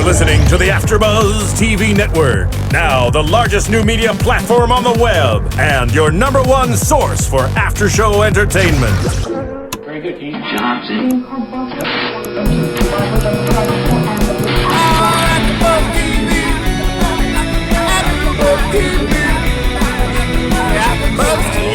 You're listening to the AFTERBUZZ TV Network, now the largest new media platform on the web, and your number one source for after-show entertainment. Very good, Team Johnson. From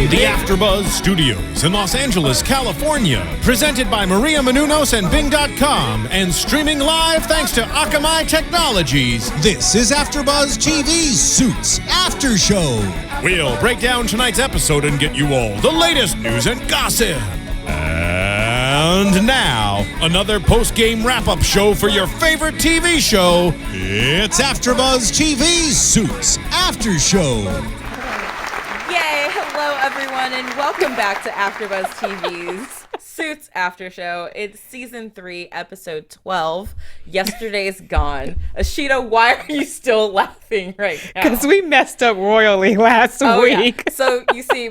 the AfterBuzz Studios in Los Angeles, California, presented by Maria Menounos and Bing.com, and streaming live thanks to Akamai Technologies, this is AfterBuzz TV Suits After Show. We'll break down tonight's episode and get you all the latest news and gossip. And now, another post-game wrap-up show for your favorite TV show. It's AfterBuzz TV Suits After Show. Yay! Hello, everyone, and welcome back to AfterBuzz TV's Suits After Show. It's Season 3, Episode 12. Yesterday's gone. Ashida, why are you still laughing right now? Because we messed up royally last week. Yeah. So, you see,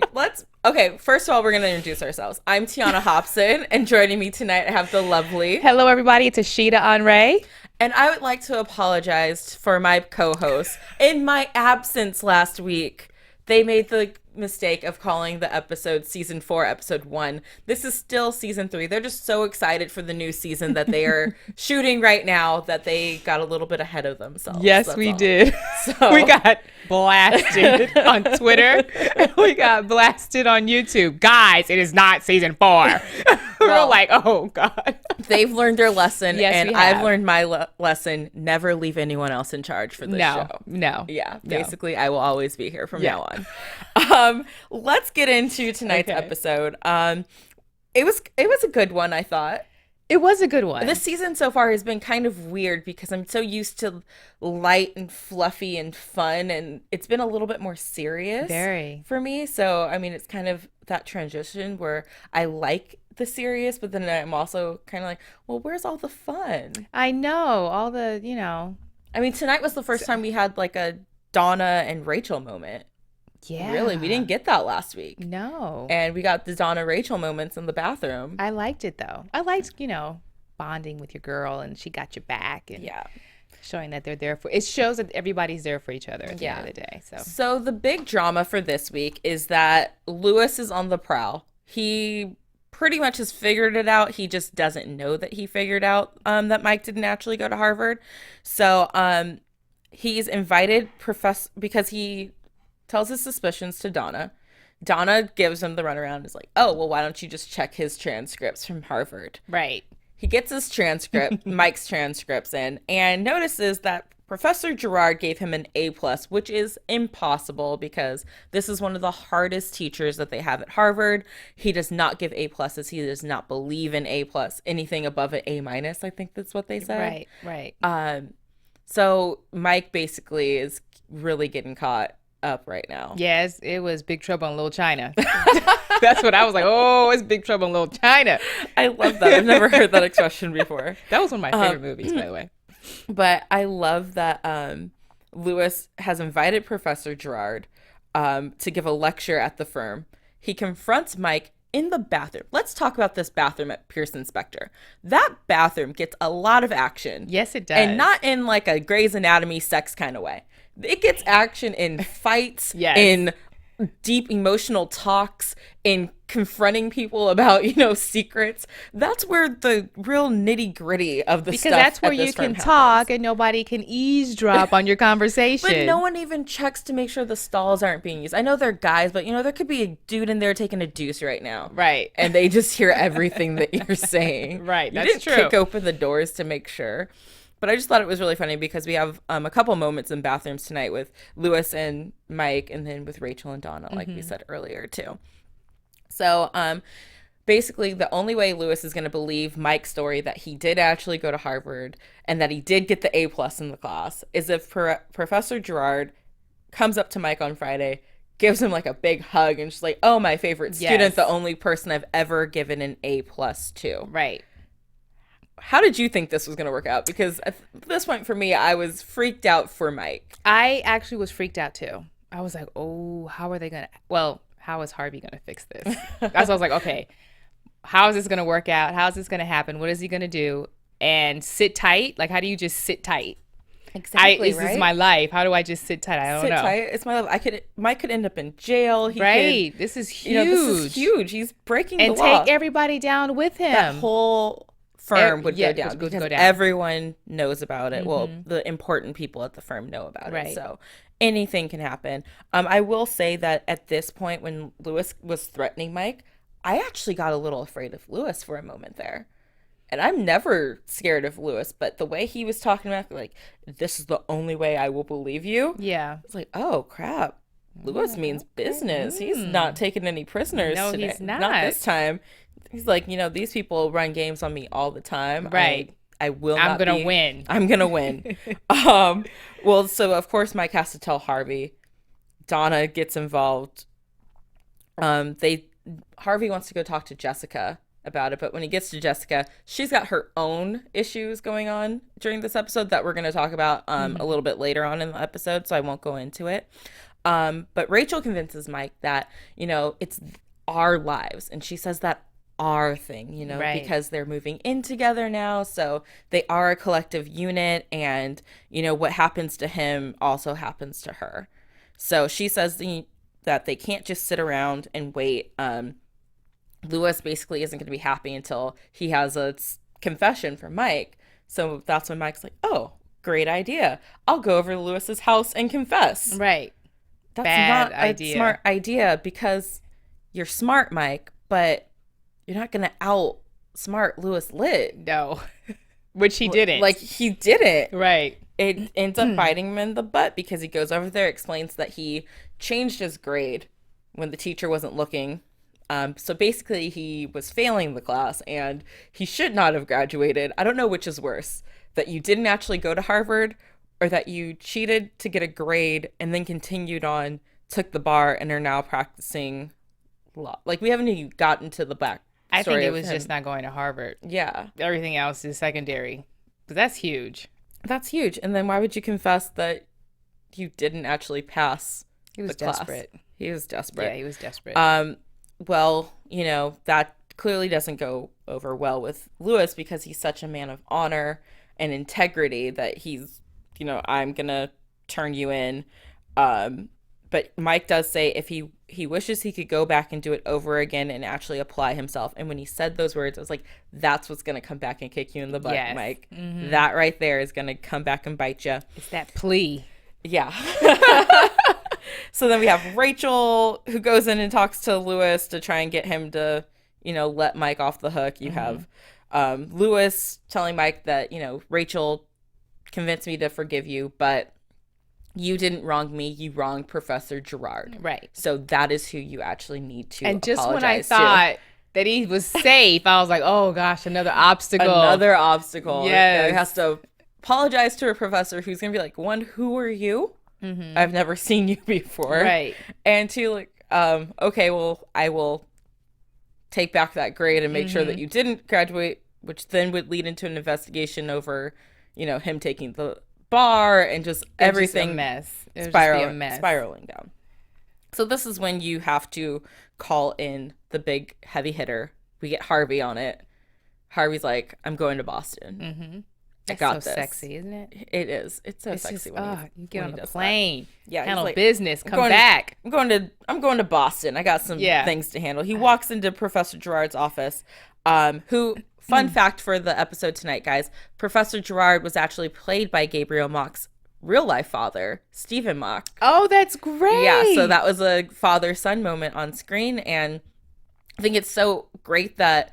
okay, first of all, we're going to introduce ourselves. I'm Tiona Hobson, and joining me tonight, I have the lovely... Hello, everybody. It's Ashida Onrae. And I would like to apologize for my co-host. In my absence last week, they made the mistake of calling the episode Season 4, Episode 1. This is still Season 3. They're just so excited for the new season that they are shooting right now that they got a little bit ahead of themselves. Yes, we did. So we got blasted on Twitter. And we got blasted on YouTube. Guys, it is not Season 4. We're like, oh, God. They've learned their lesson, yes, and I've learned my lesson. Never leave anyone else in charge for this show. No. Yeah, basically, I will always be here from now on. Let's get into tonight's episode. It was a good one, I thought. It was a good one. This season so far has been kind of weird because I'm so used to light and fluffy and fun, and it's been a little bit more serious for me. So, I mean, it's kind of that transition where I like the serious, but then I'm also kind of like, well, where's all the fun? I know, all the, I mean, tonight was the first time we had like a Donna and Rachel moment. Yeah. Really, we didn't get that last week. No. And we got the Donna Rachel moments in the bathroom. I liked it, though. I liked, bonding with your girl and she got your back and showing that they're there for it shows that everybody's there for each other at the end of the day. So the big drama for this week is that Lewis is on the prowl. He pretty much has figured it out. He just doesn't know that he figured out that Mike didn't actually go to Harvard. So he's invited because he tells his suspicions to Donna. Donna gives him the runaround and is like, oh, well, why don't you just check his transcripts from Harvard? Right. He gets his transcript, Mike's transcripts in, and notices that Professor Gerard gave him an A+, which is impossible because this is one of the hardest teachers that they have at Harvard. He does not give A+. He does not believe in A+. Anything above an A-, I think that's what they said. Right. So Mike basically is really getting caught up right now. Yes, it was Big Trouble in Little China. That's what I was like. Oh, it's Big Trouble in Little China. I love that. I've never heard that expression before. That was one of my favorite movies, by the way. But I love that Lewis has invited Professor Gerard to give a lecture at the firm. He confronts Mike in the bathroom. Let's talk about this bathroom at Pearson Spector. That bathroom gets a lot of action. Yes, it does. And not in like a Grey's Anatomy sex kind of way. It gets action in fights, in deep emotional talks, in confronting people about, secrets. That's where the real nitty gritty of the stuff. Because that's where at you this firm can happens. talk and nobody can eavesdrop on your conversation. But no one even checks to make sure the stalls aren't being used. I know they're guys, but there could be a dude in there taking a deuce right now. Right. And they just hear everything that you're saying. Right. You That's didn't true. kick open the doors to make sure. But I just thought it was really funny because we have a couple moments in bathrooms tonight with Lewis and Mike, and then with Rachel and Donna, like we said earlier, too. So basically, the only way Lewis is going to believe Mike's story that he did actually go to Harvard and that he did get the A+ in the class is if Professor Gerard comes up to Mike on Friday, gives him like a big hug, and just like, oh, my favorite student, the only person I've ever given an A+ to. Right. How did you think this was going to work out? Because at this point for me, I was freaked out for Mike. I actually was freaked out too. I was like, oh, how are they going to, how is Harvey going to fix this? That's what I was like, okay, how is this going to work out? How is this going to happen? What is he going to do? And sit tight? Like, how do you just sit tight? Exactly. This is my life. How do I just sit tight? I don't know. Sit tight. It's my life. Mike could end up in jail. This is huge. This is huge. He's breaking the law. And take everybody down with him. That whole firm would go down because everyone knows about it. Well, the important people at the firm know about it. So anything can happen. I will say that at this point, when Lewis was threatening Mike, I actually got a little afraid of Lewis for a moment there. And I'm never scared of Lewis, but the way he was talking about, like, this is the only way I will believe you. Yeah. It's like, oh, crap. Lewis means business. He's not taking any prisoners today. No, he's not. Not this time. He's like, these people run games on me all the time. Right. I will not I'm going to win. I'm going to win. Well, so, of course, Mike has to tell Harvey. Donna gets involved. Harvey wants to go talk to Jessica about it, but when he gets to Jessica, she's got her own issues going on during this episode that we're going to talk about a little bit later on in the episode, so I won't go into it. But Rachel convinces Mike that, it's our lives, and she says that our thing, because they're moving in together now, so they are a collective unit, and, what happens to him also happens to her. So she says that they can't just sit around and wait. Lewis basically isn't going to be happy until he has a confession from Mike. So that's when Mike's like, oh, great idea. I'll go over to Lewis's house and confess. Right. That's not a smart idea because you're smart, Mike, but you're not going to outsmart Lewis Litt. No. Which he didn't. Like, he didn't. Right. It ends up biting him in the butt because he goes over there, explains that he changed his grade when the teacher wasn't looking. So basically he was failing the class and he should not have graduated. I don't know which is worse, that you didn't actually go to Harvard or that you cheated to get a grade and then continued on, took the bar, and are now practicing law. Like, we haven't even gotten to the back story. I think it was just not going to Harvard. Yeah. Everything else is secondary. But that's huge. That's huge. And then why would you confess that you didn't actually pass the class? Desperate. He was desperate. Yeah, he was desperate. Well, that clearly doesn't go over well with Lewis because he's such a man of honor and integrity that he's, I'm going to turn you in. But Mike does say if he wishes he could go back and do it over again and actually apply himself. And when he said those words, I was like, that's what's going to come back and kick you in the butt, yes. Mike. Mm-hmm. That right there is going to come back and bite you. It's that plea. Yeah. So then we have Rachel who goes in and talks to Lewis to try and get him to, let Mike off the hook. You have Lewis telling Mike that, Rachel convinced me to forgive you, but you didn't wrong me. You wronged Professor Gerard. Right. So that is who you actually need to apologize to. And just when I thought that he was safe, I was like, oh, gosh, another obstacle. Yes. He has to apologize to a professor who's going to be like, one, who are you? Mm-hmm. I've never seen you before. Right. And two, like, okay, well, I will take back that grade and make sure that you didn't graduate, which then would lead into an investigation over, him taking the bar and just everything. A mess. Spiraling down. So this is when you have to call in the big heavy hitter. We get Harvey on it. Harvey's like, I'm going to Boston. Mm-hmm. I got this. So sexy, isn't it? It is. It's so sexy just, when you get on the plane. That. Yeah, handle like, business. Come back. I'm going to Boston. I got some things to handle. He walks into Professor Gerard's office. Who? Fun fact for the episode tonight, guys. Professor Gerard was actually played by Gabriel Mock's real life father, Stephen Mock. Oh, that's great. Yeah, so that was a father-son moment on screen, and I think it's so great that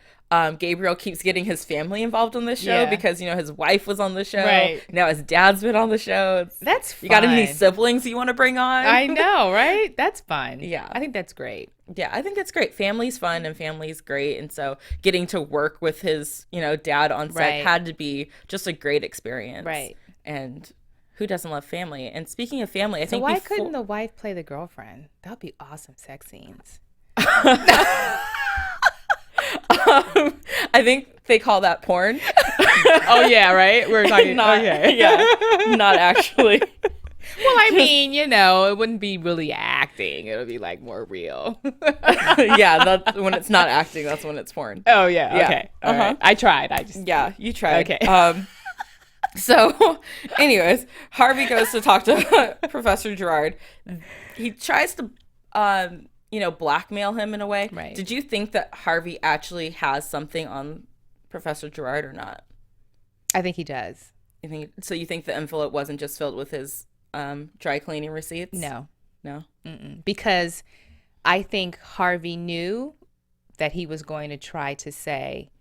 Gabriel keeps getting his family involved on this show because, his wife was on the show. Right. Now his dad's been on the show. That's fun. You got any siblings you want to bring on? I know, right? That's fun. Yeah. I think that's great. Yeah, I think it's great. Family's fun and family's great. And so getting to work with his, dad on set had to be just a great experience. Right. And who doesn't love family? And speaking of family, I think why couldn't the wife play the girlfriend? That would be awesome sex scenes. I think they call that porn. Oh yeah, right. We're talking. Okay. Yeah, not actually. Well, I mean, it wouldn't be really acting. It would be like more real. Yeah, that's when it's not acting. That's when it's porn. Oh yeah. Okay. All right. I tried. Yeah, you tried. Okay. So, anyways, Harvey goes to talk to Professor Gerard. He tries to, blackmail him in a way. Right. Did you think that Harvey actually has something on Professor Gerard or not? I think he does. You think the envelope wasn't just filled with his dry cleaning receipts? No. Mm-mm. Because I think Harvey knew that he was going to try to say,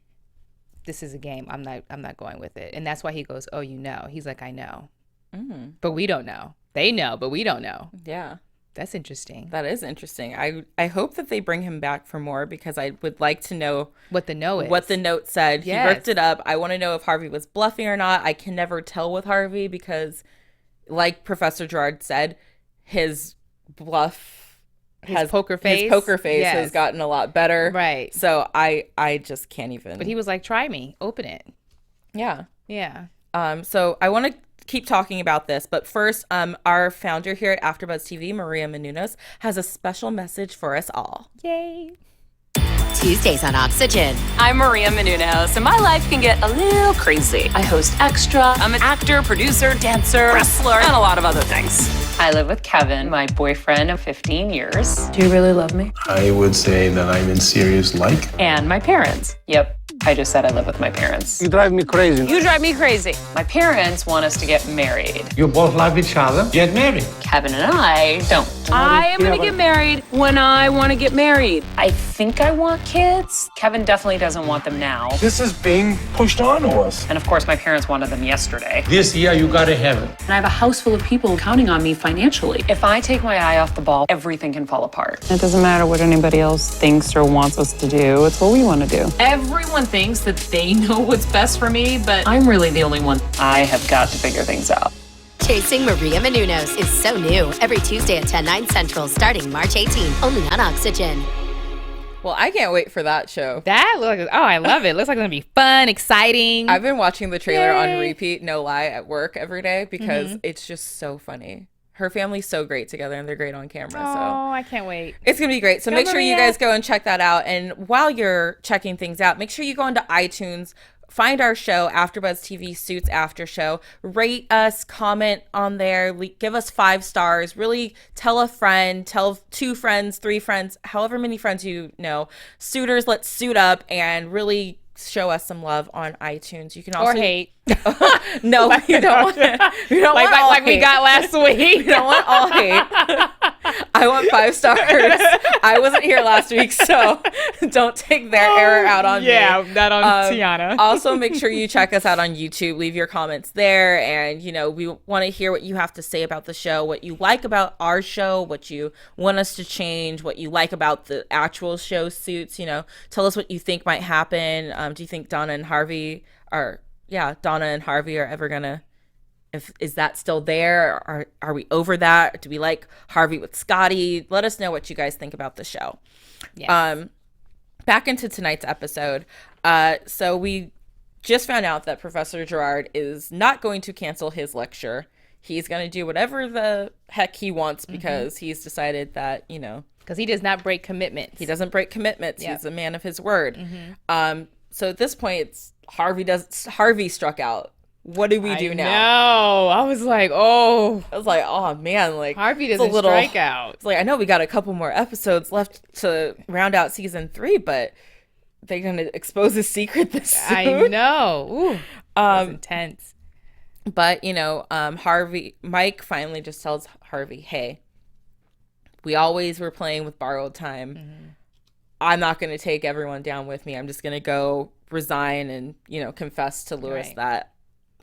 this is a game. I'm not going with it. And that's why he goes, oh, He's like, I know. Mm. But we don't know. They know, but we don't know. Yeah. That's interesting. That is interesting. I hope that they bring him back for more because I would like to know what the note is. What the note said. Yes. He ripped it up. I want to know if Harvey was bluffing or not. I can never tell with Harvey because, like Professor Gerard said, his poker face yes. has gotten a lot better. Right. So I just can't even. But he was like, try me. Open it. Yeah. Yeah. So I want to keep talking about this, but first, our founder here at AfterBuzz TV, Maria Menounos, has a special message for us all. Yay. Tuesdays on Oxygen. I'm Maria Menounos, and my life can get a little crazy. I host Extra. I'm an actor, producer, dancer, wrestler, and a lot of other things. I live with Kevin, my boyfriend of 15 years. Do you really love me? I would say that I'm in serious like. And my parents. Yep. I just said I live with my parents. You drive me crazy. You drive me crazy. My parents want us to get married. You both love each other. Get married. Kevin and I don't. I am going to get married when I want to get married. I think I want kids. Kevin definitely doesn't want them now. This is being pushed on to us. And of course, my parents wanted them yesterday. This year, you gotta have it. And I have a house full of people counting on me financially. If I take my eye off the ball, everything can fall apart. It doesn't matter what anybody else thinks or wants us to do. It's what we want to do. Everyone thinks that they know what's best for me, but I'm really the only one. I have got to figure things out. Chasing Maria Menounos is so new. Every Tuesday at 10/9 Central, starting March 18th, only on Oxygen. Well, I can't wait for that show. That looks, I love it. Looks like it's going to be fun, exciting. I've been watching the trailer on repeat, no lie, at work every day because it's just so funny. Her family's so great together and they're great on camera. Oh, so I can't wait. It's going to be great. So make sure you guys go and check that out. And while you're checking things out, make sure you go onto iTunes, find our show, AfterBuzz TV Suits After Show. Rate us, comment on there, give us 5 stars. Really tell a friend, tell 2 friends, 3 friends, however many friends you know. Suitors, let's suit up and really show us some love on iTunes. You can also or hate. No, you don't want like we got last week. You don't want all hate. I want 5 stars. I wasn't here last week, so don't take their error out on me. Yeah, not on Tiona. Also, make sure you check us out on YouTube. Leave your comments there, and we want to hear what you have to say about the show, what you like about our show, what you want us to change, what you like about the actual show Suits. Tell us what you think might happen. Do you think Donna and Harvey are ever gonna, is that still there? Are we over that? Do we like Harvey with Scottie? Let us know what you guys think about the show. Yes. Back into tonight's episode. So we just found out that Professor Gerard is not going to cancel his lecture. He's going to do whatever the heck he wants because he's decided that, because he does not break commitments. He doesn't break commitments. Yep. He's a man of his word. So at this point, it's Harvey struck out. What do we do now? No, I was like, oh man, like Harvey doesn't strike out. It's like, I know we got a couple more episodes left to round out season 3, but they're gonna expose his secret this soon. I know. Ooh, that was intense. But Mike finally just tells Harvey, hey, we always were playing with borrowed time. I'm not going to take everyone down with me. I'm just going to go resign and, confess to Lewis that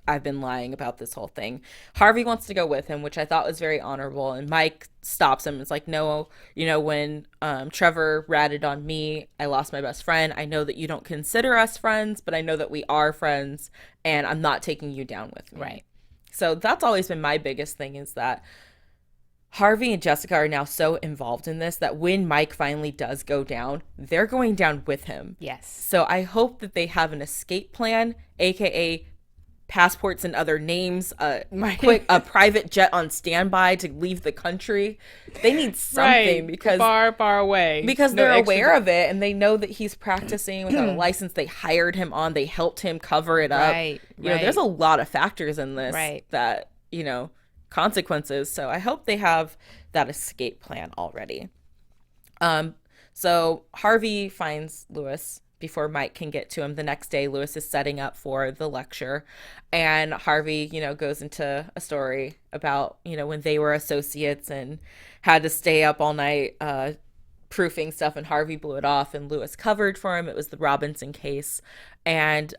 I've been lying about this whole thing. Harvey wants to go with him, which I thought was very honorable. And Mike stops him. It's like, no, when Trevor ratted on me, I lost my best friend. I know that you don't consider us friends, but I know that we are friends and I'm not taking you down with me. Right. So that's always been my biggest thing, is that Harvey and Jessica are now so involved in this that when Mike finally does go down, they're going down with him. Yes. So I hope that they have an escape plan, aka passports in other names, a private jet on standby to leave the country. They need something because far away. Because they're aware of it and they know that he's practicing without a license. They hired him on. They helped him cover it up. You know, there's a lot of factors in this that, you know, consequences. So I hope they have that escape plan already. So Harvey finds Lewis before Mike can get to him. The next day, Lewis is setting up for the lecture, and Harvey, you know, goes into a story about, you know, when they were associates and had to stay up all night proofing stuff, and Harvey blew it off and Lewis covered for him. It was the Robinson case. And,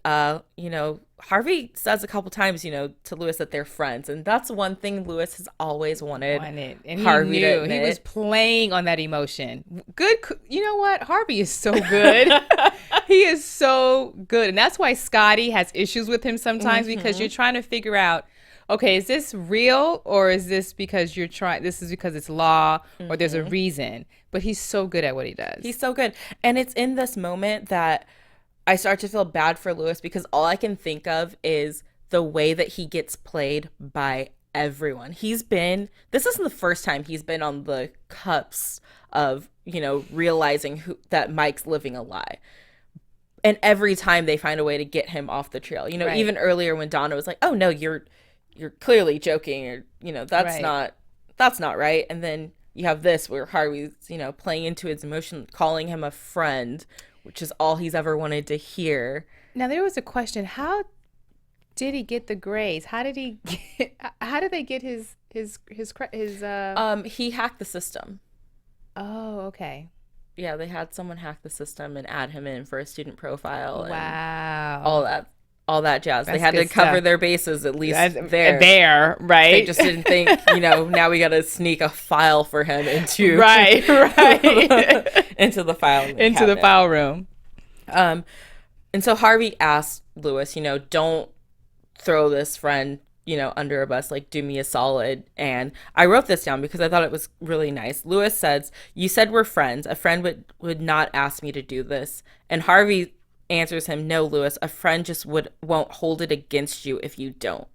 you know, Harvey says a couple times, you know, to Lewis that they're friends. And that's one thing Lewis has always wanted. And Harvey he to knew. admit. He was playing on that emotion. Good. You know what? Harvey is so good. He is so good. And that's why Scottie has issues with him sometimes, because you're trying to figure out, okay, is this real, or is this because this is because it's law, or there's a reason? But he's so good at what he does. He's so good. And it's in this moment that I start to feel bad for Lewis, because all I can think of is the way that he gets played by everyone. This isn't the first time he's been on the cusp of, you know, realizing that Mike's living a lie. And every time they find a way to get him off the trail, you know, even earlier when Donna was like, oh no, you're clearly joking, or, you know, that's not right. And then you have this where Harvey's, you know, playing into his emotion, calling him a friend, which is all he's ever wanted to hear. Now, there was a question. How did he get the grades? How did they get his he hacked the system. Oh, okay. Yeah, they had someone hack the system and add him in for a student profile. Wow. And all that jazz. That's they had to good cover stuff. their bases at least there, right? They just didn't think, you know, now we got to sneak a file for him into into the file room. And so Harvey asked Lewis, you know, don't throw this friend, you know, under a bus, like, do me a solid. And I wrote this down because I thought it was really nice. Lewis says, you said we're friends. A friend would not ask me to do this. And Harvey answers him, no, Lewis, a friend just won't hold it against you if you don't.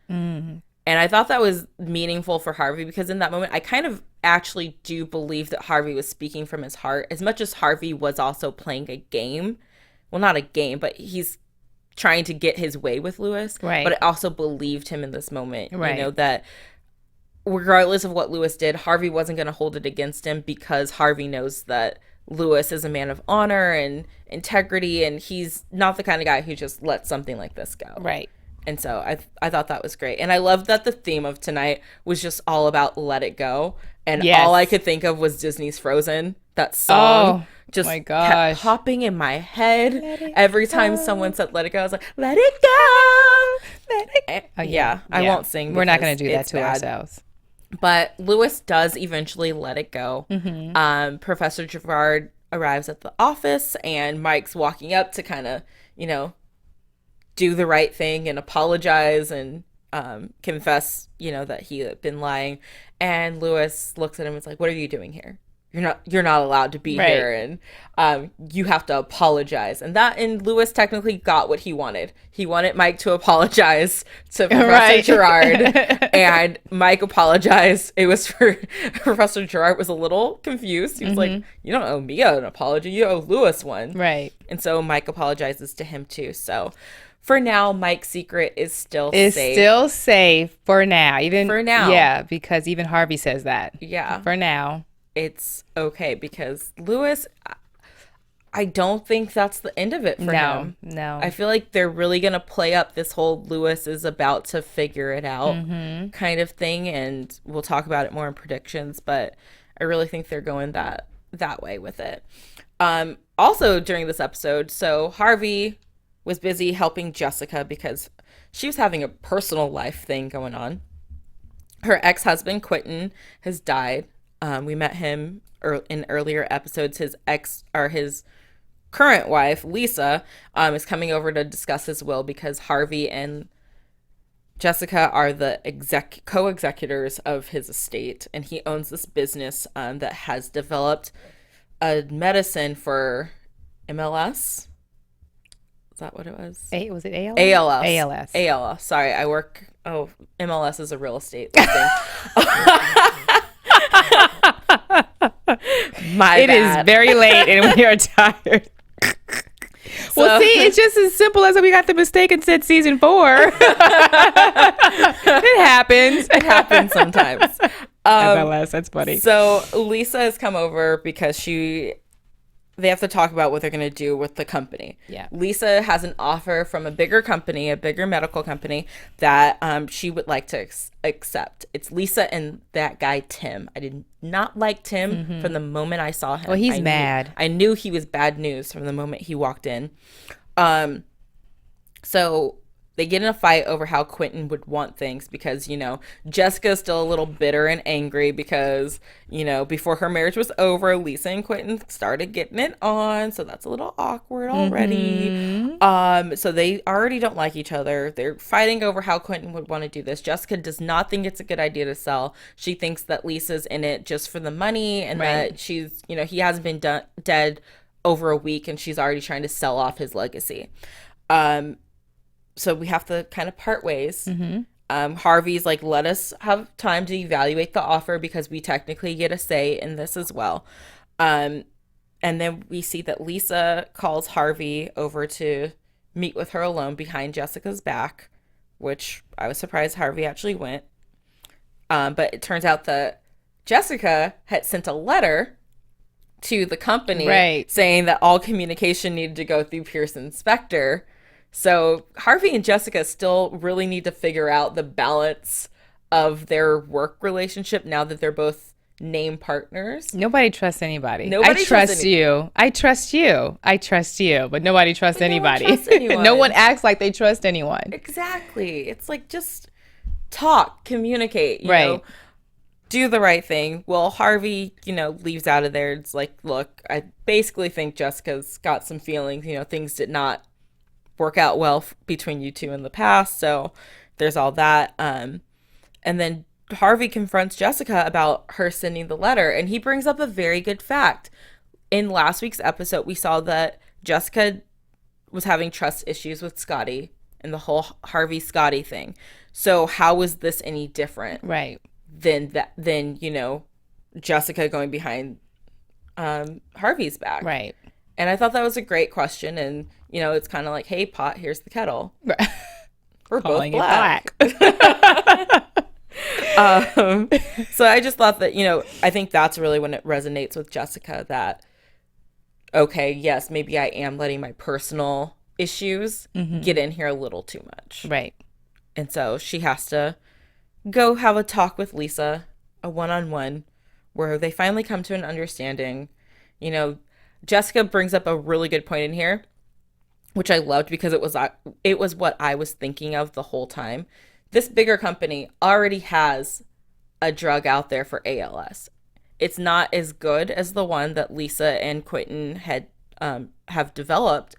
And I thought that was meaningful for Harvey, because in that moment, I kind of actually do believe that Harvey was speaking from his heart, as much as Harvey was also playing a game. Well, not a game, but he's trying to get his way with Lewis. Right. But I also believed him in this moment, right. You know, that regardless of what Lewis did, Harvey wasn't going to hold it against him, because Harvey knows that Lewis is a man of honor and integrity, and he's not the kind of guy who just lets something like this go. Right. And so I thought that was great. And I love that the theme of tonight was just all about let it go. And all I could think of was Disney's Frozen. That song just kept popping in my head. Every time someone said let it go, I was like, let it go. Let it go. Yeah, I won't sing. We're not going to do that to ourselves. But Lewis does eventually let it go. Professor Gerard arrives at the office, and Mike's walking up to kind of, you know, do the right thing and apologize and confess, you know, that he had been lying. And Lewis looks at him and is like, what are you doing here? You're not allowed to be here, and you have to apologize. And Lewis technically got what he wanted. He wanted Mike to apologize to Professor Gerard, and Mike apologized. It was for Professor Gerard was a little confused. He was like, you don't owe me an apology, you owe Lewis one. Right. And so Mike apologizes to him too. So for now, Mike's secret is still safe. It's still safe for now. Even for now. Yeah, because even Harvey says that. Yeah. For now. It's okay, because Lewis, I don't think that's the end of it for him. No. I feel like they're really going to play up this whole Lewis is about to figure it out kind of thing. And we'll talk about it more in predictions, but I really think they're going that way with it. Also during this episode, so Harvey was busy helping Jessica because she was having a personal life thing going on. Her ex-husband, Quentin, has died. We met him in earlier episodes. His current wife, Lisa, is coming over to discuss his will, because Harvey and Jessica are the co-executors of his estate, and he owns this business that has developed a medicine for MLS, Is that what it was? Was it ALS? ALS. ALS. Sorry, I work. Oh, MLS is a real estate listing. It is very late and we are tired. Well, see, it's just as simple as we got the mistake and said season 4. It happens. It happens sometimes. MLS, that's funny. So Lisa has come over because they have to talk about what they're going to do with the company. Yeah. Lisa has an offer from a bigger company, a bigger medical company that she would like to accept. It's Lisa and that guy, Tim. I did not like Tim from the moment I saw him. Well, he's mad. I knew he was bad news from the moment he walked in. So they get in a fight over how Quentin would want things because, Jessica's still a little bitter and angry because, before her marriage was over, Lisa and Quentin started getting it on. So that's a little awkward already. So they already don't like each other. They're fighting over how Quentin would want to do this. Jessica does not think it's a good idea to sell. She thinks that Lisa's in it just for the money and that she's, he hasn't been dead over a week and she's already trying to sell off his legacy. So we have to kind of part ways. Harvey's like, let us have time to evaluate the offer because we technically get a say in this as well. And then we see that Lisa calls Harvey over to meet with her alone behind Jessica's back, which I was surprised Harvey actually went. But it turns out that Jessica had sent a letter to the company saying that all communication needed to go through Pearson Spector. So Harvey and Jessica still really need to figure out the balance of their work relationship now that they're both named partners. Nobody trusts anybody. I trust you. I trust you. I trust you. But nobody trusts anybody. No one acts like they trust anyone. Exactly. It's like just talk, communicate, you know, do the right thing. Well, Harvey, leaves out of there. It's like, look, I basically think Jessica's got some feelings. Things did not work out well between you two in the past, so there's all that. And then Harvey confronts Jessica about her sending the letter, and he brings up a very good fact. In last week's episode, we saw that Jessica was having trust issues with Scottie and the whole Harvey Scottie thing. So how was this any different? Than Jessica going behind Harvey's back. And I thought that was a great question. And, it's kind of like, hey, pot, here's the kettle. We're both black. So I just thought that, I think that's really when it resonates with Jessica that, okay, yes, maybe I am letting my personal issues get in here a little too much. And so she has to go have a talk with Lisa, a one-on-one, where they finally come to an understanding. Jessica brings up a really good point in here, which I loved because it was what I was thinking of the whole time. This bigger company already has a drug out there for ALS. It's not as good as the one that Lisa and Quentin have developed,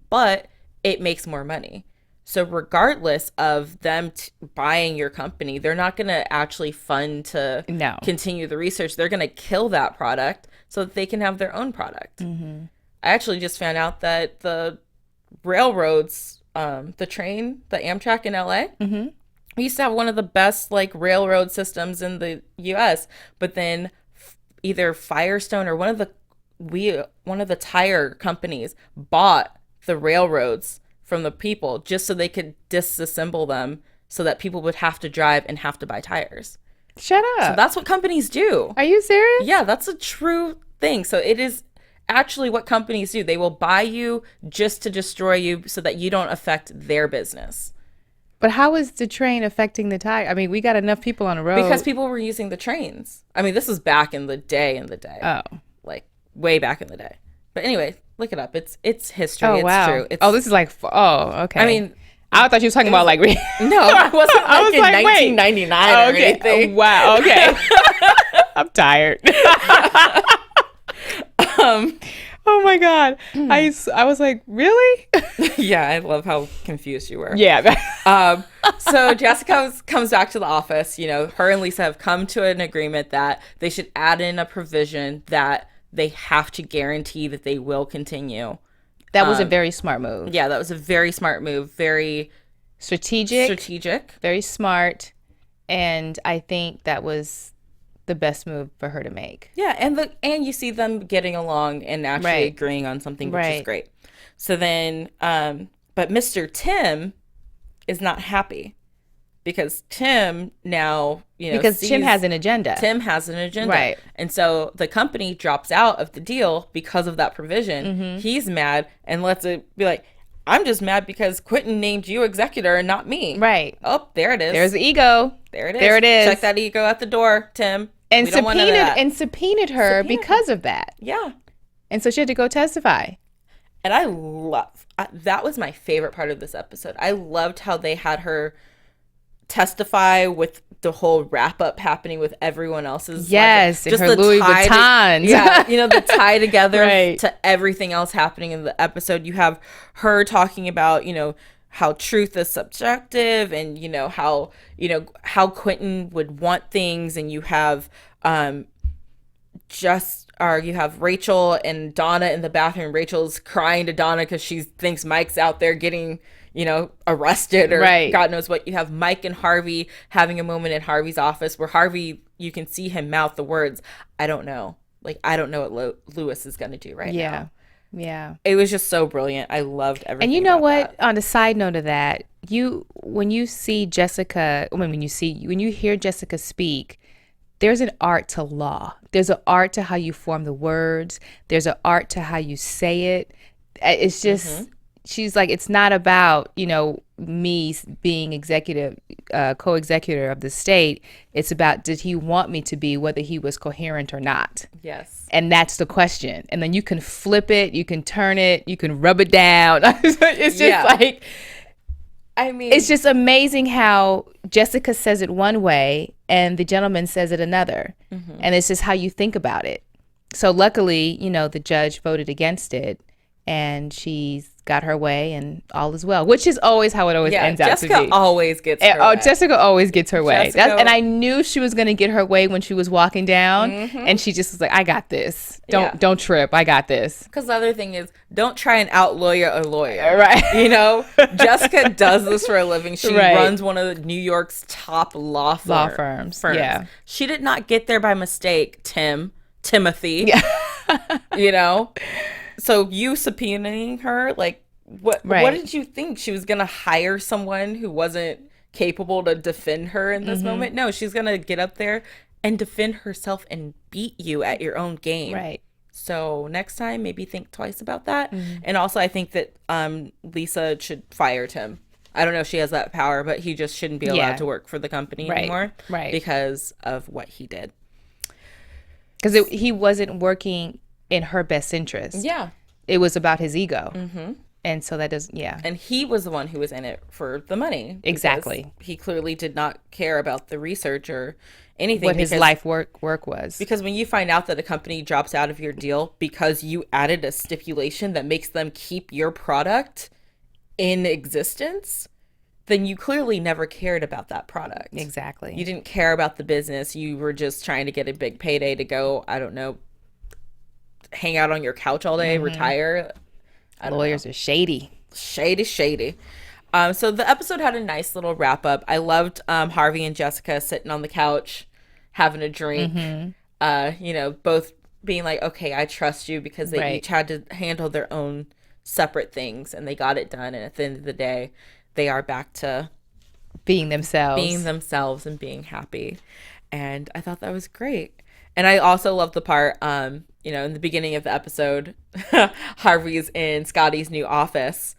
but it makes more money. So regardless of them buying your company, they're not going to actually fund to continue the research. They're going to kill that product so that they can have their own product. I actually just found out that the railroads, the train, the Amtrak in LA, we used to have one of the best railroad systems in the US, but then either Firestone or one of the tire companies bought the railroads from the people just so they could disassemble them so that people would have to drive and have to buy tires. Shut up. So that's what companies do. Are you serious? Yeah, that's a true thing. So it is actually what companies do. They will buy you just to destroy you so that you don't affect their business. But how is the train affecting the tire? I mean, we got enough people on the road. Because people were using the trains. I mean, this is back in the day. Oh. Way back in the day. But anyway, look it up. It's history. Oh, wow. It's true. This is okay. I mean, I thought you were talking about no, it wasn't in 1999 or anything. Wow, okay. I'm tired. Oh my God. I was like, really? Yeah, I love how confused you were. Yeah. So Jessica comes back to the office. Her and Lisa have come to an agreement that they should add in a provision that they have to guarantee that they will continue That was a very smart move. Yeah, that was a very smart move. Very strategic, very smart, and I think that was the best move for her to make. Yeah, and you see them getting along and actually agreeing on something, which is great. So then, but Mr. Tim is not happy because Tim now, because Tim has an agenda. Tim has an agenda. Right. And so the company drops out of the deal because of that provision. He's mad and lets it be like, I'm just mad because Quentin named you executor and not me. Right. Oh, there it is. There's the ego. There it is. There it is. Check that ego at the door, Tim. And subpoenaed her because of that. Yeah. And so she had to go testify. And that was my favorite part of this episode. I loved how they had her testify with the whole wrap up happening with everyone else's. Yes, just her Louis Vuitton. Yeah, the tie together to everything else happening in the episode. You have her talking about, how truth is subjective and, how Quentin would want things. And you have you have Rachel and Donna in the bathroom. Rachel's crying to Donna because she thinks Mike's out there getting arrested or God knows what. You have Mike and Harvey having a moment in Harvey's office where Harvey, you can see him mouth the words, I don't know. Like, I don't know what Lewis is going to do now. Yeah. It was just so brilliant. I loved everything. And you know what? That. On a side note of that, when you hear Jessica speak, there's an art to law. There's an art to how you form the words. There's an art to how you say it. It's just... She's like, it's not about, me being co-executor of the state. It's about, did he want me to be, whether he was coherent or not? Yes. And that's the question. And then you can flip it, you can turn it, you can rub it down. It's just it's just amazing how Jessica says it one way and the gentleman says it another. And it's just how you think about it. So luckily, the judge voted against it and she's got her way and all is well, which is always how it always ends out to be. Jessica always gets her way. Jessica always gets her way. And I knew she was going to get her way when she was walking down and she just was like, I got this. Don't trip. I got this. Because the other thing is, don't try and out-lawyer a lawyer. Right. Jessica does this for a living. She runs one of New York's top law firms. Yeah. She did not get there by mistake, Timothy. Yeah. So you subpoenaing her, like, what did you think? She was going to hire someone who wasn't capable to defend her in this moment? No, she's going to get up there and defend herself and beat you at your own game. Right. So next time, maybe think twice about that. And also, I think that Lisa should fire Tim. I don't know if she has that power, but he just shouldn't be allowed to work for the company anymore. Right. Because of what he did. Because he wasn't working in her best interest. Yeah. It was about his ego. And so that doesn't, And he was the one who was in it for the money. Exactly. He clearly did not care about the research or anything. What his life work was. Because when you find out that a company drops out of your deal because you added a stipulation that makes them keep your product in existence, then you clearly never cared about that product. Exactly. You didn't care about the business. You were just trying to get a big payday to go, I don't know, hang out on your couch all day, retire. Lawyers are shady. Shady. So the episode had a nice little wrap up. I loved Harvey and Jessica sitting on the couch having a drink. Both being like, okay, I trust you, because they each had to handle their own separate things and they got it done. And at the end of the day, they are back to being themselves and being happy. And I thought that was great. And I also love the part, in the beginning of the episode, Harvey's in Scottie's new office,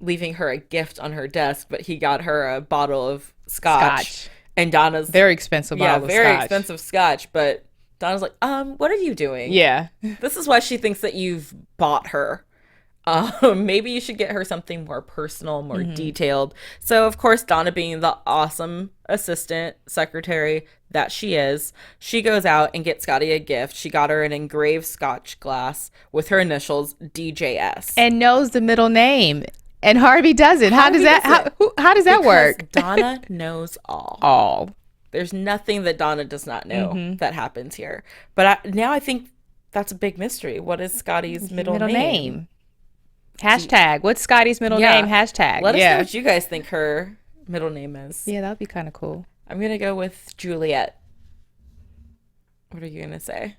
leaving her a gift on her desk, but he got her a bottle of scotch. And Donna's very expensive bottle of scotch. Very expensive scotch, but Donna's like, what are you doing? Yeah. This is why she thinks that you've bought her. Maybe you should get her something more personal, more detailed. So, of course, Donna, being the awesome assistant secretary that she is, she goes out and gets Scottie a gift. She got her an engraved scotch glass with her initials, DJS. And knows the middle name. And Harvey doesn't. How does that work? Donna knows all. There's nothing that Donna does not know that happens here. But now I think that's a big mystery. What is Scottie's middle name? Hashtag, what's Scottie's middle name? Hashtag. Let us know what you guys think her middle name is. Yeah, that would be kind of cool. I'm going to go with Juliet. What are you going to say?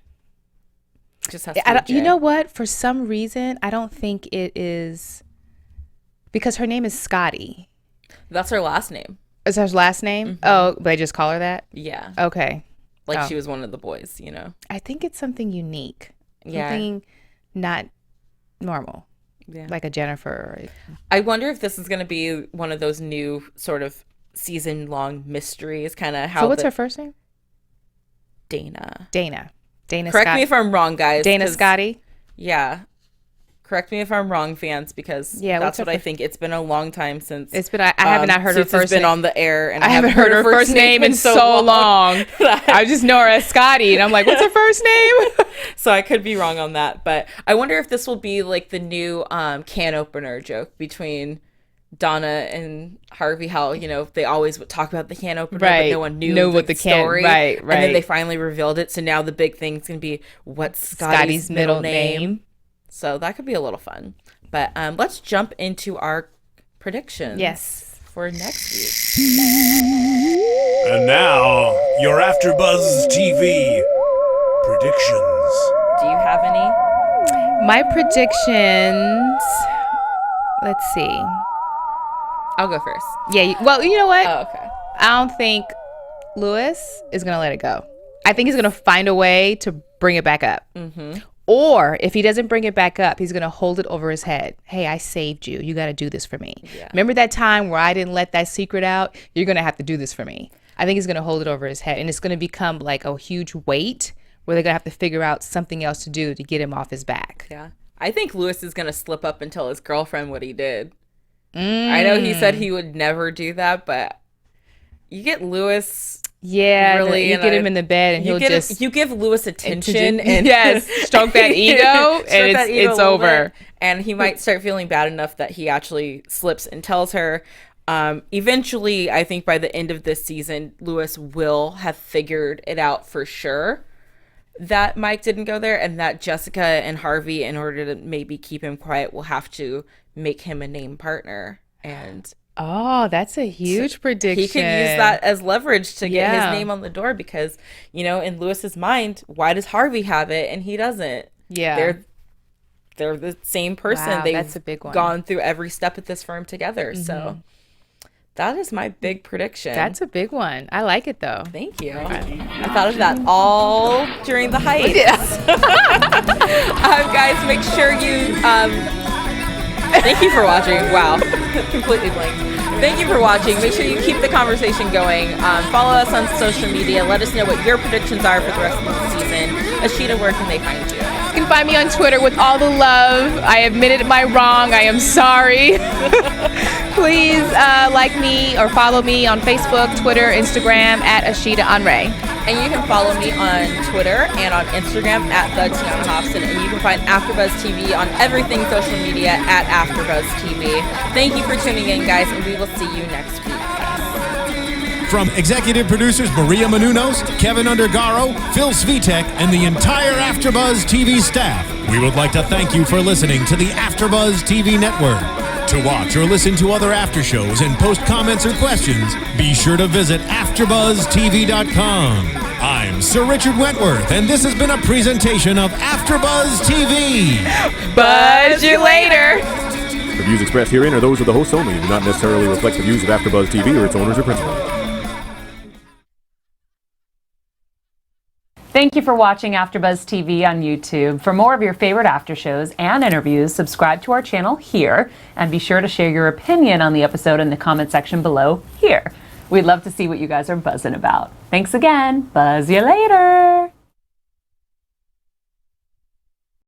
Just has to be you know what? For some reason, I don't think it is, because her name is Scottie. That's her last name. Is her last name? Mm-hmm. Oh, but they just call her that? Yeah. Okay. Like she was one of the boys, you know? I think it's something unique. Yeah. Something not normal. Yeah. Like a Jennifer. I wonder if this is going to be one of those new sort of season-long mysteries, kind of how. So what's her first name? Dana. Correct me if I'm wrong, guys. Dana Scottie? Yeah. Correct me if I'm wrong, fans, because that's what I think. It's been a long time since. It's been. I have not heard her first name. Been on the air, and I haven't heard her first name in so long. I just know her as Scottie, and I'm like, what's her first name? So I could be wrong on that, but I wonder if this will be like the new can opener joke between Donna and Harvey. How they always would talk about the can opener, but no one knew what the story. Right. And then they finally revealed it. So now the big thing's gonna be what's Scottie's middle name. So that could be a little fun. But let's jump into our predictions. Yes. For next week. And now, your AfterBuzz TV predictions. Do you have any? My predictions. Let's see. I'll go first. Yeah. Well, you know what? Oh, okay. I don't think Lewis is going to let it go. I think he's going to find a way to bring it back up. Mm-hmm. Or if he doesn't bring it back up, he's going to hold it over his head. Hey, I saved you. You got to do this for me. Yeah. Remember that time where I didn't let that secret out? You're going to have to do this for me. I think he's going to hold it over his head. And it's going to become like a huge weight where they're going to have to figure out something else to do to get him off his back. Yeah. I think Lewis is going to slip up and tell his girlfriend what he did. I know he said he would never do that, but you get Lewis... Yeah, really, you get him in the bed and he'll just... You give Lewis attention and... Yes, stroke that ego and it's over. And he might start feeling bad enough that he actually slips and tells her. Eventually, I think by the end of this season, Lewis will have figured it out for sure that Mike didn't go there, and that Jessica and Harvey, in order to maybe keep him quiet, will have to make him a name partner. And... Oh, that's a huge prediction. He could use that as leverage to get his name on the door because, in Lewis's mind, why does Harvey have it and he doesn't? Yeah. They're the same person. Wow, They've that's a big one. Gone through every step at this firm together. Mm-hmm. So that is my big prediction. That's a big one. I like it, though. Thank you. I thought of that all during the hiatus. Yes. Guys, make sure you... Thank you for watching. Wow. Completely blank. Thank you for watching. Make sure you keep the conversation going. Follow us on social media. Let us know what your predictions are for the rest of the season. Ashida, where can they find you? You can find me on Twitter with all the love. I admitted my wrong. I am sorry. Please like me or follow me on Facebook, Twitter, Instagram at Ashida Onrae. And you can follow me on Twitter and on Instagram at the Tiona Hobson. And you can find AfterBuzz TV on everything social media at AfterBuzz TV. Thank you for tuning in, guys, and we will see you next week. From executive producers Maria Menounos, Kevin Undergaro, Phil Svitek, and the entire AfterBuzz TV staff, we would like to thank you for listening to the AfterBuzz TV network. To watch or listen to other after shows and post comments or questions, be sure to visit AfterBuzzTV.com. I'm Sir Richard Wentworth, and this has been a presentation of AfterBuzz TV. Buzz you later. The views expressed herein are those of the hosts only and do not necessarily reflect the views of AfterBuzz TV or its owners or principals. Thank you for watching AfterBuzz TV on YouTube. For more of your favorite after shows and interviews, subscribe to our channel here, and be sure to share your opinion on the episode in the comment section below here. We'd love to see what you guys are buzzing about. Thanks again. Buzz you later.